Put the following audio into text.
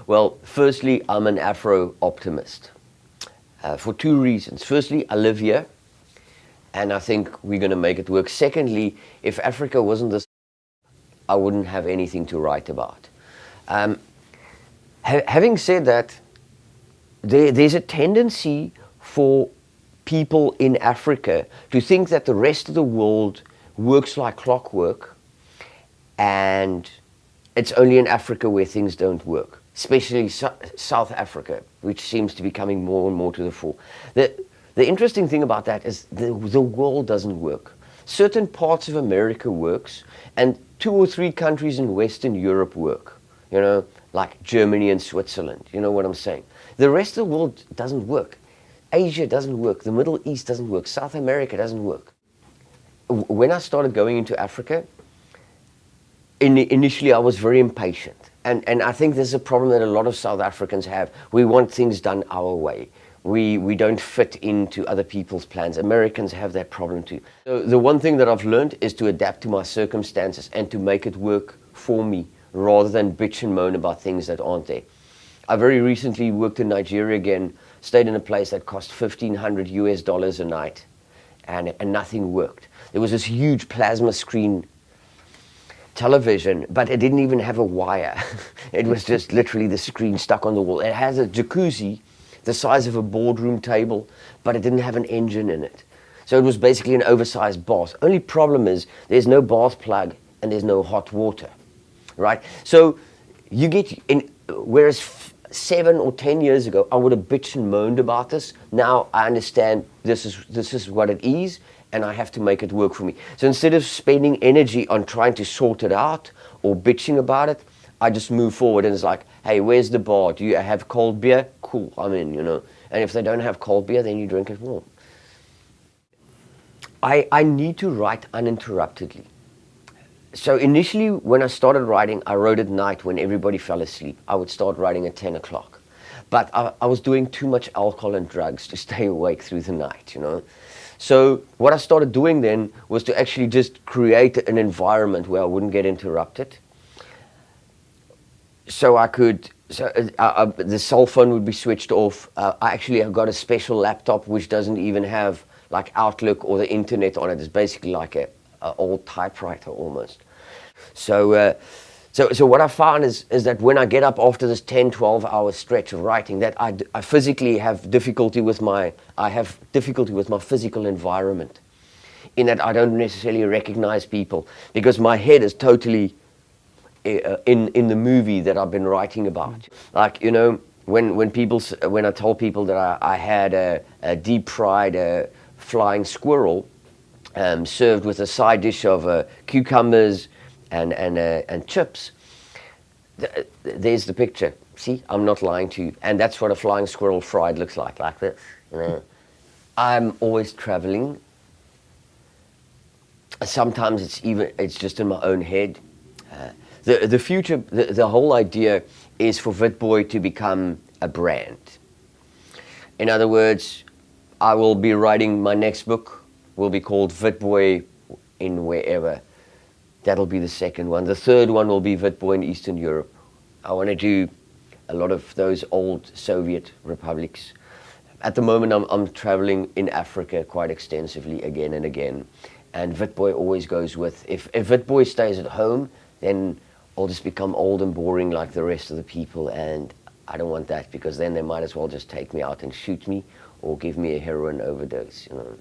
Well, firstly, I'm an Afro-optimist for two reasons. Firstly, I live here, and I think we're going to make it work. Secondly, if Africa wasn't this, I wouldn't have anything to write about. Having said that, there's a tendency for people in Africa to think that the rest of the world works like clockwork, and it's only in Africa where things don't work, especially South Africa, which seems to be coming more and more to the fore. The interesting thing about that is the world doesn't work. Certain parts of America works, and 2 or 3 countries in Western Europe work, you know, like Germany and Switzerland, you know what I'm saying? The rest of the world doesn't work. Asia doesn't work, the Middle East doesn't work, South America doesn't work. When I started going into Africa, initially I was very impatient. And I think there's a problem that a lot of South Africans have. We want things done our way. We don't fit into other people's plans. Americans have that problem too. So the one thing that I've learned is to adapt to my circumstances and to make it work for me rather than bitch and moan about things that aren't there. I very recently worked in Nigeria again, stayed in a place that cost $1,500 a night, and nothing worked. There was this huge plasma screen television, but it didn't even have a wire. It was just literally the screen stuck on the wall. It has a jacuzzi the size of a boardroom table, but it didn't have an engine in it. So it was basically an oversized bath. Only problem is there's no bath plug and there's no hot water, right? So you get in, whereas 7 or 10 years ago, I would have bitched and moaned about this. Now I understand this is what it is, and I have to make it work for me. So instead of spending energy on trying to sort it out or bitching about it, I just move forward and it's like, hey, where's the bar? Do you have cold beer? Cool, I'm in, you know. And if they don't have cold beer, then you drink it warm. I need to write uninterruptedly. So initially, when I started writing, I wrote at night when everybody fell asleep. I would start writing at 10 o'clock. But I was doing too much alcohol and drugs to stay awake through the night, you know. So what I started doing then was to actually just create an environment where I wouldn't get interrupted. So the cell phone would be switched off. I have got a special laptop which doesn't even have like Outlook or the internet on it. It's basically like a old typewriter almost. So what I found is that when I get up after this 10, 12-hour stretch of writing, that I physically have difficulty with my physical environment, in that I don't necessarily recognize people because my head is totally in the movie that I've been writing about. Like, you know, when I told people that I had a deep fried flying squirrel served with a side dish of cucumbers and chips, there's the picture. See, I'm not lying to you. And that's what a flying squirrel fried looks like this. You know? I'm always traveling. Sometimes it's just in my own head. The future, the whole idea is for Witbooi to become a brand. In other words, I will be writing my next book, will be called Witbooi in wherever. That'll be the second one. The third one will be Witbooi in Eastern Europe. I want to do a lot of those old Soviet republics. At the moment, I'm traveling in Africa quite extensively again and again. And Witbooi always goes with. If Witbooi stays at home, then I'll just become old and boring like the rest of the people, and I don't want that, because then they might as well just take me out and shoot me or give me a heroin overdose, you know.